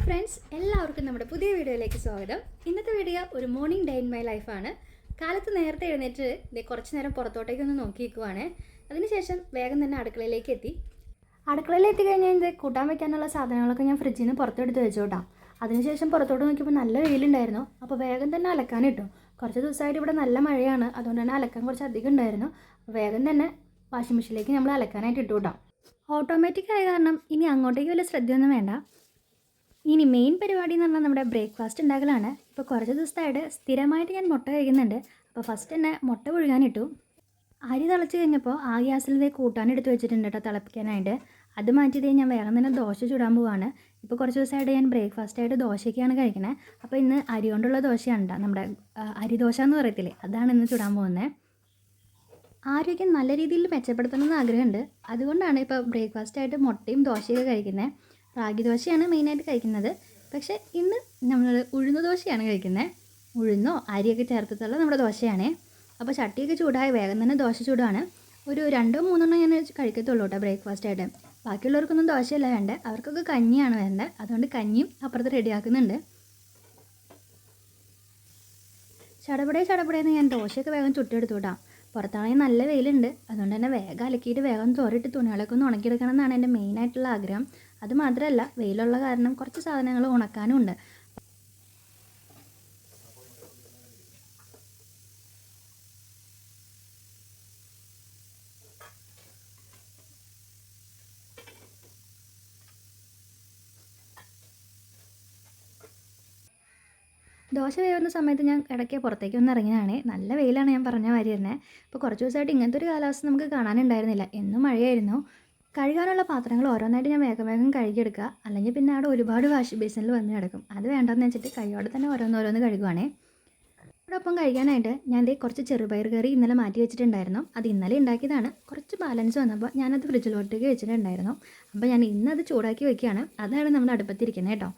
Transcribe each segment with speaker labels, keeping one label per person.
Speaker 1: Friends, എല്ലാവർക്കും നമ്മുടെ പുതിയ വീഡിയോയിലേക്ക് സ്വാഗതം. ഇന്നത്തെ വീഡിയോ ഒരു മോർണിംഗ് ഡേ ഇൻ മൈ ലൈഫാണ്. കാലത്ത് നേരത്തെ എഴുന്നേറ്റ് കുറച്ച് നേരം പുറത്തോട്ടേക്കൊന്ന് നോക്കി നിൽക്കുവാണ്. അതിനുശേഷം വേഗം തന്നെ അടുക്കളയിലേക്ക് എത്തി. അടുക്കളയിൽ എത്തിക്കഴിഞ്ഞാൽ ഇത് കൂട്ടാൻ വയ്ക്കാനുള്ള സാധനങ്ങളൊക്കെ ഞാൻ ഫ്രിഡ്ജിൽ നിന്ന് പുറത്തെടുത്ത് വെച്ചോട്ടാം. അതിനുശേഷം പുറത്തോട്ട് നോക്കിയപ്പോൾ നല്ല വെയിലുണ്ടായിരുന്നു. അപ്പോൾ വേഗം തന്നെ അലക്കാനിട്ടു. കുറച്ച് ദിവസമായിട്ട് ഇവിടെ നല്ല മഴയാണ്, അതുകൊണ്ട് തന്നെ അലക്കാൻ കുറച്ച് അധികം ഉണ്ടായിരുന്നു. വേഗം തന്നെ വാഷിംഗ് മെഷീനിലേക്ക് നമ്മൾ അലക്കാനായിട്ട് ഇട്ടു കേട്ടോ. ഓട്ടോമാറ്റിക് ആയ കാരണം ഇനി അങ്ങോട്ടേക്ക് വലിയ ശ്രദ്ധയൊന്നും വേണ്ട. ഇനി മെയിൻ പരിപാടി എന്ന് പറഞ്ഞാൽ നമ്മുടെ ബ്രേക്ക്ഫാസ്റ്റ് ഉണ്ടാക്കലാണ്. ഇപ്പോൾ കുറച്ച് ദിവസമായിട്ട് സ്ഥിരമായിട്ട് ഞാൻ മുട്ട കഴിക്കുന്നുണ്ട്. അപ്പോൾ ഫസ്റ്റ് തന്നെ മുട്ട പുഴുകാനിട്ടു. അരി തിളച്ച് കഴിഞ്ഞപ്പോൾ ആ ഗ്യാസിൽ കൂട്ടാനെടുത്ത് വെച്ചിട്ടുണ്ട് കേട്ടോ തിളപ്പിക്കാനായിട്ട്. അത് മാറ്റിയത് ഞാൻ വേഗം തന്നെ ദോശ ചുടാൻ പോവാണ്. ഇപ്പോൾ കുറച്ച് ദിവസമായിട്ട് ഞാൻ ബ്രേക്ക്ഫാസ്റ്റായിട്ട് ദോശയൊക്കെയാണ് കഴിക്കണത്. അപ്പോൾ ഇന്ന് അരി കൊണ്ടുള്ള ദോശയാണ്, നമ്മുടെ അരിദോശ എന്ന് പറയത്തില്ലേ, അതാണ് ഇന്ന് ചുടാൻ പോകുന്നത്. ആരോഗ്യം നല്ല രീതിയിൽ മെച്ചപ്പെടുത്തണമെന്ന് ആഗ്രഹമുണ്ട്. അതുകൊണ്ടാണ് ഇപ്പോൾ ബ്രേക്ക്ഫാസ്റ്റായിട്ട് മുട്ടയും ദോശയൊക്കെ കഴിക്കുന്നത്. റാഗി ദോശയാണ് മെയിനായിട്ട് കഴിക്കുന്നത്. പക്ഷേ ഇന്ന് നമ്മൾ ഉഴുന്ന് ദോശയാണ് കഴിക്കുന്നത്. ഉഴുന്നോ അരിയൊക്കെ ചേർത്തിട്ടുള്ള നമ്മുടെ ദോശയാണ്. അപ്പോൾ ചട്ടിയൊക്കെ ചൂടായി വേഗം തന്നെ ദോശ ചൂടാണ്. ഒരു 2-3 ഞാൻ കഴിക്കത്തുള്ളൂ കേട്ടോ ബ്രേക്ക്ഫാസ്റ്റായിട്ട്. ബാക്കിയുള്ളവർക്കൊന്നും ദോശയല്ല വേണ്ടത്, അവർക്കൊക്കെ കഞ്ഞിയാണ് വേണ്ടത്. അതുകൊണ്ട് കഞ്ഞിയും അപ്പുറത്ത് റെഡിയാക്കുന്നുണ്ട്. ചടപടേന്ന് ഞാൻ ദോശയൊക്കെ വേഗം ചുട്ടെടുത്തു കേട്ടോ. പുറത്താണെങ്കിൽ നല്ല വെയിലുണ്ട്, അതുകൊണ്ട് തന്നെ വേഗം അലക്കിയിട്ട് വേഗം തോരിട്ട് തുണികളൊക്കെ ഒന്ന് ഉണക്കിയെടുക്കണം എന്നാണ് എൻ്റെ മെയിനായിട്ടുള്ള ആഗ്രഹം. അതുമാത്രമല്ല, വെയിലുള്ള കാരണം കുറച്ച് സാധനങ്ങൾ ഉണക്കാനും ഉണ്ട്. ദോശ വേവുന്ന സമയത്ത് ഞാൻ ഇടയ്ക്ക് പുറത്തേക്ക് ഒന്ന് ഇറങ്ങിയതാണ്. നല്ല വെയിലാണ്, ഞാൻ പറഞ്ഞ മാതിരി തന്നെ. ഇപ്പോൾ കുറച്ച് ദിവസമായിട്ട് ഇങ്ങനത്തെ ഒരു കാലാവസ്ഥ നമുക്ക് കാണാനുണ്ടായിരുന്നില്ല. എന്നും മഴയായിരുന്നു. കഴുകാനുള്ള പാത്രങ്ങൾ ഓരോന്നായിട്ട് ഞാൻ വേഗം കഴുകിയെടുക്കുക. അല്ലെങ്കിൽ പിന്നെ അവിടെ ഒരുപാട് വാഷ് ബേസിനിൽ വന്ന് കിടക്കും. അത് വേണ്ടെന്ന് വെച്ചിട്ട് കൈയോടെ തന്നെ ഓരോന്ന് കഴുകുവാണേ. അതോടൊപ്പം കഴിക്കാനായിട്ട് ഞാൻ കുറച്ച് ചെറുപയർ കറി ഇന്നലെ മാറ്റി വെച്ചിട്ടുണ്ടായിരുന്നു. അത് ഇന്നലെ ഉണ്ടാക്കിയതാണ്. കുറച്ച് ബാലൻസ് വന്നപ്പോൾ ഞാനത് ഫ്രിഡ്ജിലോട്ടേക്ക് വെച്ചിട്ടുണ്ടായിരുന്നു. അപ്പോൾ ഞാൻ ഇന്നത് ചൂടാക്കി വെക്കുകയാണ്. അതാണ് നമ്മുടെ അടുപ്പത്തിരിക്കുന്നത് കേട്ടോ.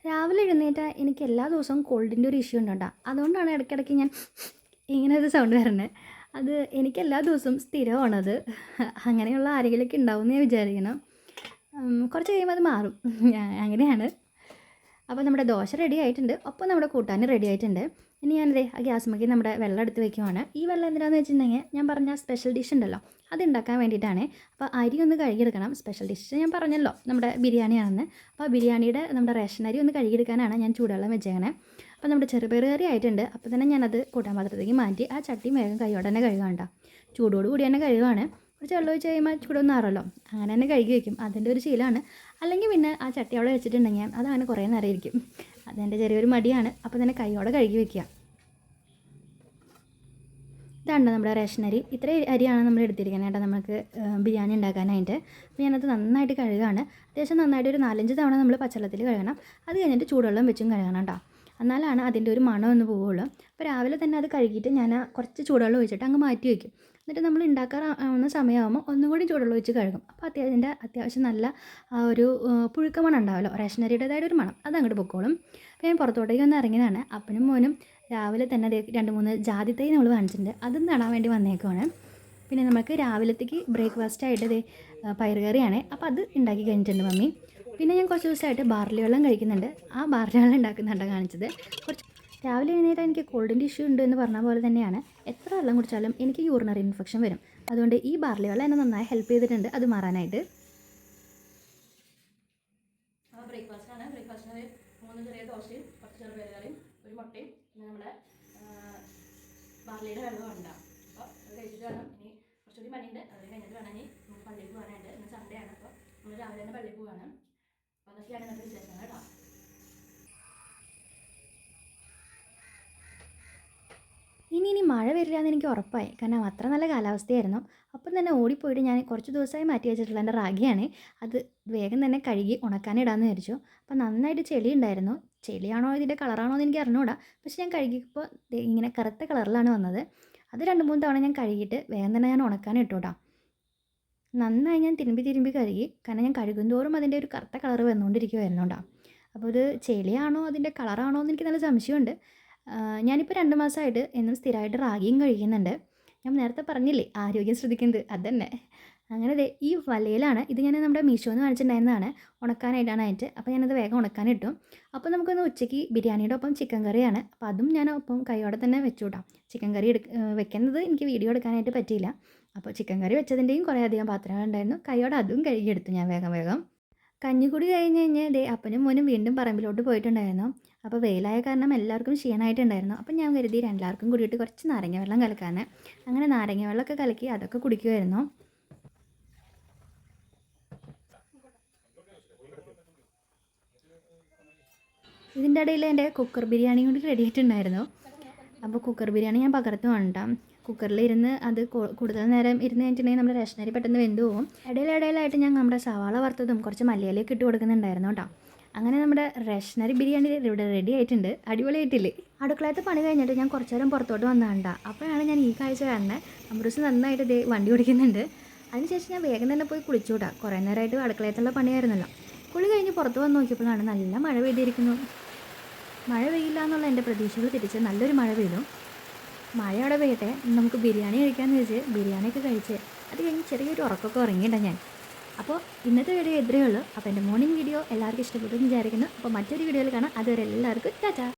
Speaker 1: രാവിലെ എഴുന്നേറ്റാൽ എനിക്ക് എല്ലാ ദിവസവും കോൾഡിൻ്റെ ഒരു ഇഷ്യൂ ഉണ്ട് കേട്ടോ. അതുകൊണ്ടാണ് ഇടയ്ക്കിടയ്ക്ക് ഞാൻ ഇങ്ങനെ ഒരു സൗണ്ട് വരുന്നത്. അത് എനിക്ക് എല്ലാ ദിവസവും സ്ഥിരമാണത്. അങ്ങനെയുള്ള ആരെങ്കിലുമൊക്കെ ഉണ്ടാവുമെന്ന് ഞാൻ വിചാരിക്കണം. കുറച്ച് കഴിയുമ്പോൾ അത് മാറും. അങ്ങനെയാണ്. അപ്പോൾ നമ്മുടെ ദോശ റെഡി ആയിട്ടുണ്ട്, ഒപ്പം നമ്മുടെ കൂട്ടാൻ റെഡി ആയിട്ടുണ്ട്. ഇനി ഞാനതേ ആ ഗ്യാസ്മേക്ക് നമ്മുടെ വെള്ളം എടുത്ത് വയ്ക്കുവാണ്. ഈ വെള്ളം എന്തിനാണെന്ന് വെച്ചിട്ടുണ്ടെങ്കിൽ ഞാൻ പറഞ്ഞ സ്പെഷ്യൽ ഡിഷ് ഉണ്ടല്ലോ, അത് ഉണ്ടാക്കാൻ വേണ്ടിയിട്ടാണ്. അപ്പോൾ അരി ഒന്ന് കഴുകിയെടുക്കണം. സ്പെഷ്യൽ ഡിഷ് ഞാൻ പറഞ്ഞല്ലോ നമ്മുടെ ബിരിയാണിയാണെന്ന്. അപ്പോൾ ബിരിയാണിയുടെ നമ്മുടെ റേഷൻ അരി ഒന്ന് കഴുകിയെടുക്കാനാണ് ഞാൻ ചൂടുവെള്ളം വെച്ചേക്കണേ. അപ്പോൾ നമ്മുടെ ചെറുപയർ കറി ആയിട്ടുണ്ട്. അപ്പോൾ തന്നെ ഞാനത് കൂട്ടാൻ പാത്രത്തേക്ക് മാറ്റി ആ ചട്ടി വേഗം കൈയോടെ തന്നെ കഴുകാണ്ട. ചൂടോട് കൂടി തന്നെ കഴുകുവാണ്. കുറച്ച് വെള്ളം ഒഴിച്ച് കഴിയുമ്പോൾ ചൂടൊന്നും ആറല്ലോ, അങ്ങനെ തന്നെ കഴുകി വയ്ക്കും. അതിൻ്റെ ഒരു ശീലമാണ്. അല്ലെങ്കിൽ പിന്നെ ആ ചട്ടി അവിടെ വെച്ചിട്ടുണ്ടെങ്കിൽ അതങ്ങനെ കുറേ നേരം ഇരിക്കും. അതെൻ്റെ ചെറിയൊരു മടിയാണ്. അപ്പോൾ തന്നെ കൈയോടെ കഴുകി വയ്ക്കുക. ഇതാണ് നമ്മുടെ റേഷൻ അരി. ഇത്ര അരിയാണ് നമ്മൾ എടുത്തിരിക്കുന്നത് കേട്ടോ നമുക്ക് ബിരിയാണി ഉണ്ടാക്കാനായിട്ട്. അപ്പോൾ ഞാനത് നന്നായിട്ട് കഴുകാണ്. അത്യാവശ്യം നന്നായിട്ട് ഒരു 4-5 തവണ നമ്മൾ പച്ചവെള്ളത്തിൽ കഴുകണം. അത് കഴിഞ്ഞിട്ട് ചൂടുവെള്ളം വെച്ചും കഴുകണം കേട്ടോ. എന്നാലാണ് അതിൻ്റെ ഒരു മണം ഒന്ന് പോവുള്ളൂ. അപ്പോൾ രാവിലെ തന്നെ അത് കഴുകിയിട്ട് ഞാൻ കുറച്ച് ചൂടുവെള്ളം ഒഴിച്ചിട്ട് അങ്ങ് മാറ്റി വയ്ക്കും. എന്നിട്ട് നമ്മൾ ഉണ്ടാക്കാറാവുന്ന സമയമാകുമ്പോൾ ഒന്നും കൂടി ചൂടുവെള്ളം ഒഴിച്ച് കഴുകും. അപ്പോൾ അത്യാവശ്യം നല്ല ഒരു പുഴുക്ക മണം ഉണ്ടാവുമല്ലോ, റേഷനരിയുടേതായിട്ടൊരു മണം, അത് അങ്ങോട്ട് പൊക്കോളും. അപ്പോൾ ഞാൻ പുറത്തോട്ടേക്ക് ഒന്ന് ഇറങ്ങിയതാണ്. അപ്പനും മോനും രാവിലെ തന്നെ 2-3 ജാതിത്തൈ നമ്മൾ വാങ്ങിച്ചിട്ടുണ്ട്, അതും നടാൻ വേണ്ടി വന്നേക്കുവാണ്. പിന്നെ നമുക്ക് രാവിലത്തേക്ക് ബ്രേക്ക്ഫാസ്റ്റായിട്ട് പയർ കറിയാണ്. അപ്പോൾ അത് ഉണ്ടാക്കി കഴിഞ്ഞിട്ടുണ്ട് മമ്മി. പിന്നെ ഞാൻ കുറച്ച് ദിവസമായിട്ട് ബാർലി വെള്ളം കഴിക്കുന്നുണ്ട്. ആ ബാർലി വെള്ളം ഉണ്ടാക്കുന്നുണ്ട് കാണിച്ചത്. കുറച്ച് രാവിലെ എഴുന്നേറ്റ് എനിക്ക് കോൾഡിൻ്റെ ഇഷ്യൂ ഉണ്ട് എന്ന് പറഞ്ഞ പോലെ തന്നെയാണ്. എത്ര വെള്ളം കുടിച്ചാലും എനിക്ക് യൂറിനറി ഇൻഫെക്ഷൻ വരും. അതുകൊണ്ട് ഈ ബാർലി വെള്ളം എന്നെ നന്നായി ഹെൽപ്പ് ചെയ്തിട്ടുണ്ട് അത് മാറാനായിട്ട്. ബ്രേക്ക്ഫാസ്റ്റാണ്. ബ്രേക്ക്ഫാസ്റ്റിന് 3 ചെറിയ ദോശയും കുറച്ച് ചെറുപയർ കറിയും ഒരു മുട്ടയും പിന്നെ നമ്മുടെ ബാർലിയുടെ വെള്ളം ഉണ്ടാകും. അപ്പോൾ അത് കഴിച്ചിട്ട് വേണം, ഇനി കുറച്ചുകൂടി പണിയുണ്ട്. അത് കഴിഞ്ഞിട്ട് വേണം ഇനി നമുക്ക് പള്ളിയിൽ പോകാനായിട്ട്. ഇന്ന് സൺഡേ ആണ്. അപ്പോൾ നമ്മൾ രാവിലെ തന്നെ പള്ളിയിൽ പോകാണ്. അപ്പോൾ അതൊക്കെയാണ് ഇന്നത്തെ വിശേഷങ്ങൾ കേട്ടോ. ഇനി മഴ വരില്ല എന്ന് എനിക്ക് ഉറപ്പായി, കാരണം അത്ര നല്ല കാലാവസ്ഥയായിരുന്നു. അപ്പം തന്നെ ഓടിപ്പോയിട്ട് ഞാൻ കുറച്ച് ദിവസമായി മാറ്റി വെച്ചിട്ടുള്ള എൻ്റെ റാഗിയാണ്. അത് വേഗം തന്നെ കഴുകി ഉണക്കാനിടാമെന്ന് വിചാരിച്ചു. അപ്പോൾ നന്നായിട്ട് ചെളി ഉണ്ടായിരുന്നു. ചെളിയാണോ ഇതിൻ്റെ കളറാണോ എന്ന് എനിക്ക് അറിഞ്ഞുകൂടാ. പക്ഷേ ഞാൻ കഴുകിയപ്പോൾ ഇങ്ങനെ കറുത്ത കളറിലാണ് വന്നത്. അത് 2-3 തവണ ഞാൻ കഴുകിയിട്ട് വേഗം തന്നെ ഞാൻ ഉണക്കാനിട്ടു കേട്ടോ. നന്നായി ഞാൻ തിരുമ്പി കഴുകി, കാരണം ഞാൻ കഴുകും തോറും അതിൻ്റെ ഒരു കറുത്ത കളറ് വന്നുകൊണ്ടിരിക്കുമായിരുന്നു കേട്ടോ. അപ്പോൾ ഇത് ചെളിയാണോ അതിൻ്റെ കളറാണോ എന്ന് എനിക്ക് നല്ല സംശയമുണ്ട്. ഞാനിപ്പോൾ 2 മാസമായിട്ട് എന്നും സ്ഥിരമായിട്ട് റാഗിയും കഴിക്കുന്നുണ്ട്. ഞാൻ നേരത്തെ പറഞ്ഞില്ലേ ആരോഗ്യം ശ്രദ്ധിക്കുന്നത് അതന്നെ. അങ്ങനെ ദേ ഈ വലയിലാണ് ഇത്, ഞാൻ നമ്മുടെ മീഷോന്ന് കാണിച്ചിട്ടുണ്ടായിരുന്നതാണ് ഉണക്കാനായിട്ടാണായിട്ട്. അപ്പോൾ ഞാനത് വേഗം ഉണക്കാനിട്ടു. അപ്പോൾ നമുക്കൊന്ന് ഉച്ചയ്ക്ക് ബിരിയാണിയുടെ ഒപ്പം ചിക്കൻ കറിയാണ്. അപ്പോൾ അതും ഞാൻ ഒപ്പം കൈയോടെ തന്നെ വെച്ചു വിടാം. ചിക്കൻ കറി വെക്കുന്നത് എനിക്ക് വീഡിയോ എടുക്കാനായിട്ട് പറ്റിയില്ല. അപ്പോൾ ചിക്കൻ കറി വെച്ചതിൻ്റെയും കുറേ അധികം പാത്രങ്ങളുണ്ടായിരുന്നു. കൈയോടെ അതും കഴുകിയെടുത്തു ഞാൻ വേഗം വേഗം. കഞ്ഞിക്കുടി കഴിഞ്ഞ് കഴിഞ്ഞ് ദേ അപ്പനും മോനും വീണ്ടും പറമ്പിലോട്ട് പോയിട്ടുണ്ടായിരുന്നു. അപ്പോൾ വെയിലായ കാരണം എല്ലാവർക്കും ക്ഷീണമായിട്ടുണ്ടായിരുന്നു. അപ്പം ഞാൻ കരുതി എല്ലാവർക്കും കൂടിയിട്ട് കുറച്ച് നാരങ്ങ വെള്ളം കലക്കാൻ. അങ്ങനെ നാരങ്ങ വെള്ളമൊക്കെ കലക്കി അതൊക്കെ കുടിക്കുമായിരുന്നു. ഇതിൻ്റെ ഇടയിൽ എൻ്റെ കുക്കർ ബിരിയാണി കൂടി റെഡി ആയിട്ടുണ്ടായിരുന്നു. അപ്പോൾ കുക്കർ ബിരിയാണി ഞാൻ പകർത്ത് വേണ്ടാം. കുക്കറിലിരുന്ന് അത് കൂടുതൽ നേരം ഇരുന്ന് കഴിഞ്ഞിട്ടുണ്ടെങ്കിൽ നമ്മുടെ റേഷനരി പെട്ടെന്ന് വെന്ത് പോകും. ഇടയിലായിട്ട് ഞാൻ നമ്മുടെ സവാള വറുത്തതും കുറച്ച് മല്ലിയിലൊക്കെ ഇട്ട് കൊടുക്കുന്നുണ്ടായിരുന്നു കേട്ടോ. അങ്ങനെ നമ്മുടെ റേഷനറി ബിരിയാണി ഇവിടെ റെഡി ആയിട്ടുണ്ട്. അടിപൊളിയായിട്ടില്ലേ? അടുക്കളയത്തെ പണി കഴിഞ്ഞിട്ട് ഞാൻ കുറച്ച് നേരം പുറത്തോട്ട് വന്നതാണ്ട. അപ്പോഴാണ് ഞാൻ ഈ കാഴ്ച കാണുന്നത്. അമ്പ്രൂസ് നന്നായിട്ട് ദേ വണ്ടി ഓടിക്കുന്നുണ്ട്. അതിനുശേഷം ഞാൻ വേഗം തന്നെ പോയി കുളിച്ചു വിടാം. കുറേ നേരമായിട്ട് അടുക്കളയത്തുള്ള പണിയായിരുന്നല്ലോ. കുളി കഴിഞ്ഞ് പുറത്ത് വന്ന് നോക്കിയപ്പോഴാണ് നല്ല മഴ പെയ്തിരിക്കുന്നു. മഴ പെയ്യില്ല എന്നുള്ള എൻ്റെ പ്രതീക്ഷകൾ തിരിച്ച് നല്ലൊരു മഴ പെയ്തു. മഴ അവിടെ പെയ്യട്ടെ, നമുക്ക് ബിരിയാണി കഴിക്കാമെന്ന് വെച്ച് ബിരിയാണിയൊക്കെ കഴിച്ച് അത് കഴിഞ്ഞ് ചെറിയൊരു ഉറക്കമൊക്കെ ഉറങ്ങിയിട്ടാണ് ഞാൻ. അപ്പോൾ ഇന്നത്തെ വീഡിയോ ഇത്രയേ ഉള്ളൂ. അപ്പോൾ എൻ്റെ മോർണിംഗ് വീഡിയോ എല്ലാവർക്കും ഇഷ്ടപ്പെട്ടു എന്ന് വിചാരിക്കുന്നു. അപ്പോൾ മറ്റൊരു വീഡിയോയിൽ കാണാം. അതുവരെ എല്ലാവർക്കും ടാറ്റാ.